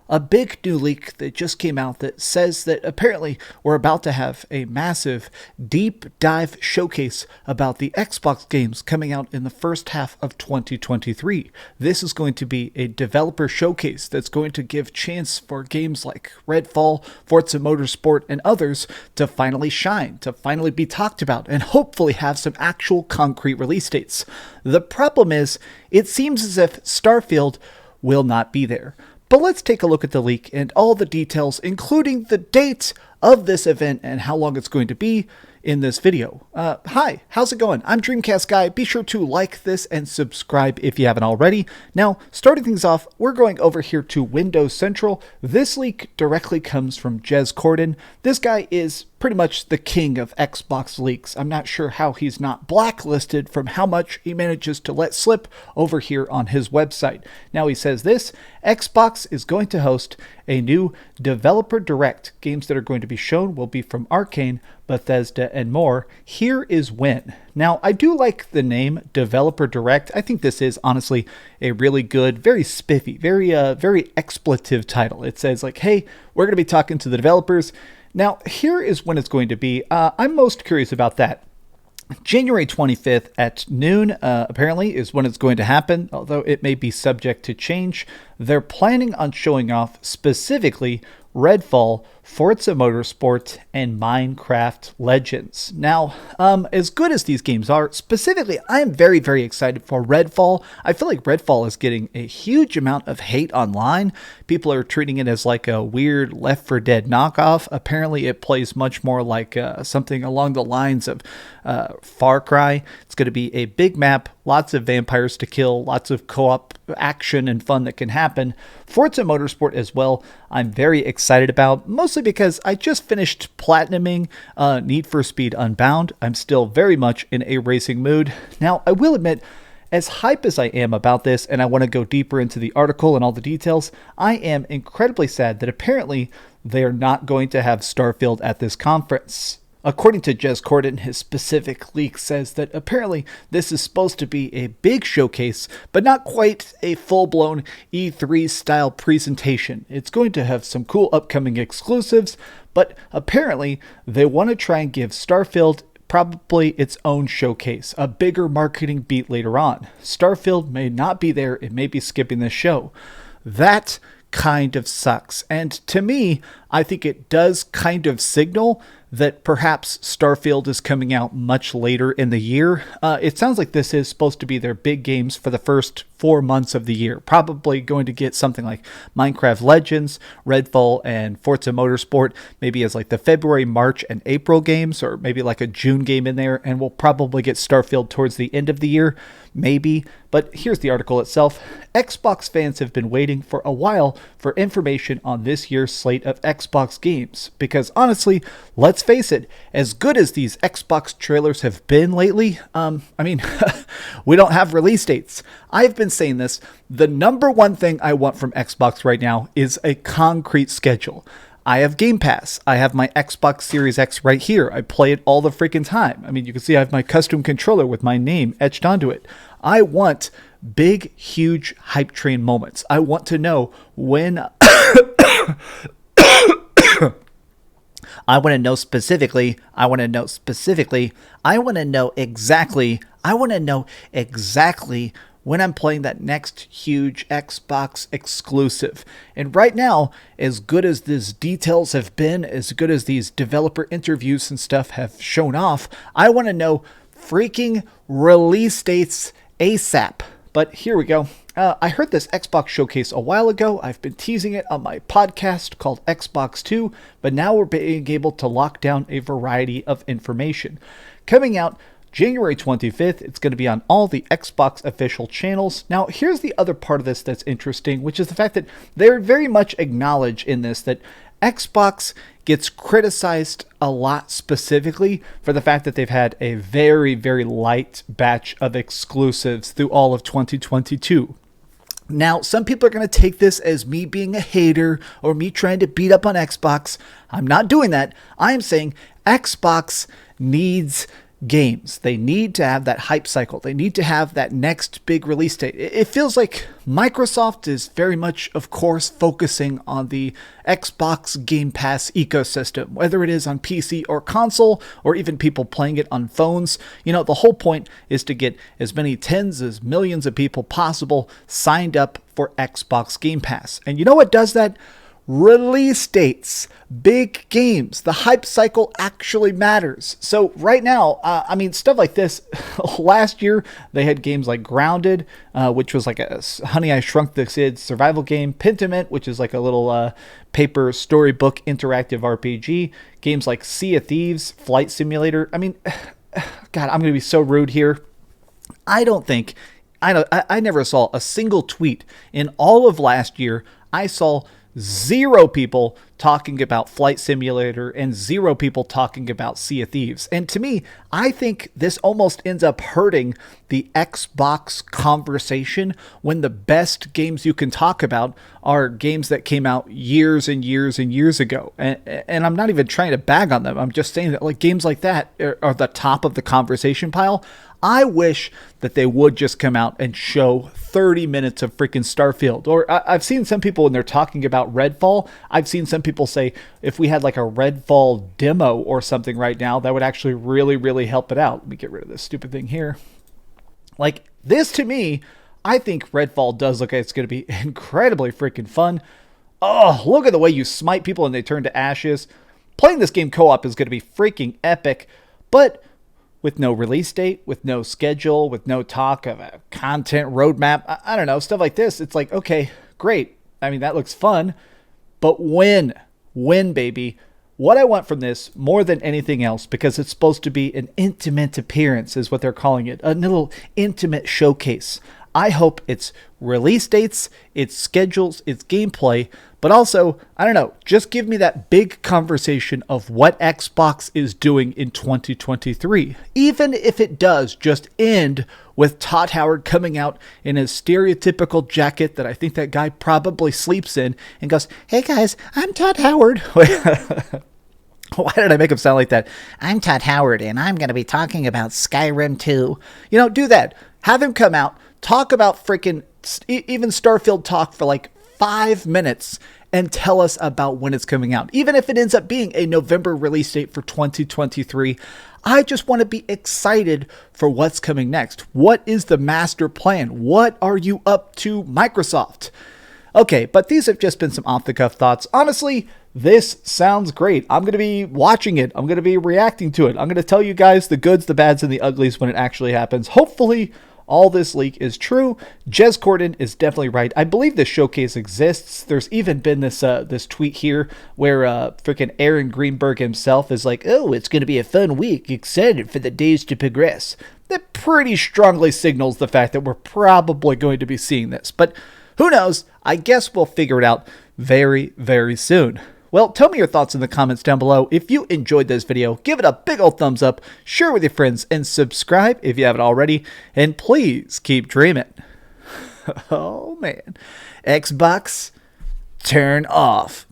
a big new leak that just came out that says that apparently we're about to have a massive deep dive showcase about the Xbox games coming out in the first half of 2023. This is going to be a developer showcase that's going to give chance for games like Redfall, Forza Motorsport, and others to finally shine, to finally be talked about, and hopefully have some actual concrete release dates. The problem is, it seems as if Starfield will not be there. But let's take a look at the leak and all the details, including the date of this event and how long it's going to be in this video. Hi, how's it going? I'm DreamcastGuy. Be sure to like this and subscribe if you haven't already. Now, starting things off, we're going over here to Windows Central. This leak directly comes from Jez Corden. This guy is pretty much the king of Xbox leaks. I'm not sure how he's not blacklisted from how much he manages to let slip over here on his website. Now he says this: Xbox is going to host a new Developer Direct. Games that are going to be shown will be from Arcane, Bethesda, and more. Here is when. Now, I do like the name Developer Direct. I think this is honestly a really good, very spiffy, very expletive title. It says like, hey, we're going to be talking to the developers. Now, here is when it's going to be. I'm most curious about that. January 25th at noon, apparently, is when it's going to happen, although it may be subject to change. They're planning on showing off specifically Redfall, Forza Motorsport, and Minecraft Legends. Now, as good as these games are, specifically, I am very, very excited for Redfall. I feel like Redfall is getting a huge amount of hate online. People are treating it as like a weird Left 4 Dead knockoff. Apparently, it plays much more like something along the lines of Far Cry. It's going to be a big map, lots of vampires to kill, lots of co-op action and fun that can happen. Forza Motorsport as well, I'm very excited about, mostly because I just finished platinuming Need for Speed Unbound. I'm still very much in a racing mood. Now, I will admit, as hype as I am about this, and I want to go deeper into the article and all the details, I am incredibly sad that apparently they are not going to have Starfield at this conference. According to Jez Corden, his specific leak says that apparently this is supposed to be a big showcase, but not quite a full-blown E3 style presentation. It's going to have some cool upcoming exclusives, but apparently they want to try and give Starfield probably its own showcase, a bigger marketing beat later on. Starfield may not be there, it may be skipping the show. That kind of sucks. And to me, I think it does kind of signal that perhaps Starfield is coming out much later in the year. It sounds like this is supposed to be their big games for the first 4 months of the year. Probably going to get something like Minecraft Legends, Redfall, and Forza Motorsport, maybe as like the February, March, and April games, or maybe like a June game in there, and we'll probably get Starfield towards the end of the year, maybe. But here's the article itself. Xbox fans have been waiting for a while for information on this year's slate of Xbox games, because honestly, let's face it, as good as these Xbox trailers have been lately, we don't have release dates. I've been saying this. The number one thing I want from Xbox right now is a concrete schedule. I have Game Pass. I have my Xbox Series X right here. I play it all the freaking time. I mean, you can see I have my custom controller with my name etched onto it. I want big, huge hype train moments. I want to know when... I want to know exactly when I'm playing that next huge Xbox exclusive. And right now, as good as these details have been, as good as these developer interviews and stuff have shown off, I want to know freaking release dates ASAP. But here we go. I heard this Xbox showcase a while ago. I've been teasing it on my podcast called Xbox 2, but now we're being able to lock down a variety of information. Coming out January 25th, it's going to be on all the Xbox official channels. Now, here's the other part of this that's interesting, which is the fact that they're very much acknowledge in this that Xbox gets criticized a lot specifically for the fact that they've had a very, very light batch of exclusives through all of 2022. Now, some people are going to take this as me being a hater or me trying to beat up on Xbox. I'm not doing that. I am saying Xbox needs games. They need to have that hype cycle. They need to have that next big release date. It feels like Microsoft is very much, of course, focusing on the Xbox Game Pass ecosystem, whether it is on PC or console, or even people playing it on phones. You know, the whole point is to get as many tens as millions of people possible signed up for Xbox Game Pass. And you know what does that? Release dates, big games, the hype cycle actually matters. So right now, stuff like this, last year they had games like Grounded, which was like a Honey, I Shrunk the Kids survival game, Pentiment, which is like a little paper storybook interactive RPG, games like Sea of Thieves, Flight Simulator. God, I'm going to be so rude here. I never saw a single tweet in all of last year. I saw 0 people talking about Flight Simulator and 0 people talking about Sea of Thieves. And to me, I think this almost ends up hurting the Xbox conversation when the best games you can talk about are games that came out years and years and years ago. And I'm not even trying to bag on them. I'm just saying that like games like that are the top of the conversation pile. I wish that they would just come out and show 30 minutes of freaking Starfield. Or I've seen some people when they're talking about Redfall, I've seen some people say if we had like a Redfall demo or something right now, that would actually really, really help it out. Let me get rid of this stupid thing here. Like this to me, I think Redfall does look like it's going to be incredibly freaking fun. Oh, look at the way you smite people and they turn to ashes. Playing this game co-op is going to be freaking epic, but with no release date, with no schedule, with no talk of a content roadmap, I don't know, stuff like this. It's like, okay, great. I mean, that looks fun, but when, baby? What I want from this more than anything else, because it's supposed to be an intimate appearance is what they're calling it, a little intimate showcase. I hope it's release dates, it's schedules, it's gameplay, but also, I don't know, just give me that big conversation of what Xbox is doing in 2023. Even if it does just end with Todd Howard coming out in his stereotypical jacket that I think that guy probably sleeps in and goes, "Hey guys, I'm Todd Howard." Why did I make him sound like that? "I'm Todd Howard and I'm going to be talking about Skyrim 2. You know, do that. Have him come out, talk about freaking even Starfield talk for like 5 minutes and tell us about when it's coming out. Even if it ends up being a November release date for 2023, I just want to be excited for what's coming next. What is the master plan? What are you up to, Microsoft? Okay, but these have just been some off-the-cuff thoughts. Honestly, this sounds great. I'm going to be watching it. I'm going to be reacting to it. I'm going to tell you guys the goods, the bads, and the uglies when it actually happens. Hopefully, all this leak is true. Jez Corden is definitely right. I believe this showcase exists. There's even been this tweet here where freaking Aaron Greenberg himself is like, "Oh, it's going to be a fun week. Excited for the days to progress." That pretty strongly signals the fact that we're probably going to be seeing this. But who knows? I guess we'll figure it out very, very soon. Well, tell me your thoughts in the comments down below. If you enjoyed this video, give it a big old thumbs up, share with your friends, and subscribe if you haven't already. And please keep dreaming. Oh man. Xbox, turn off.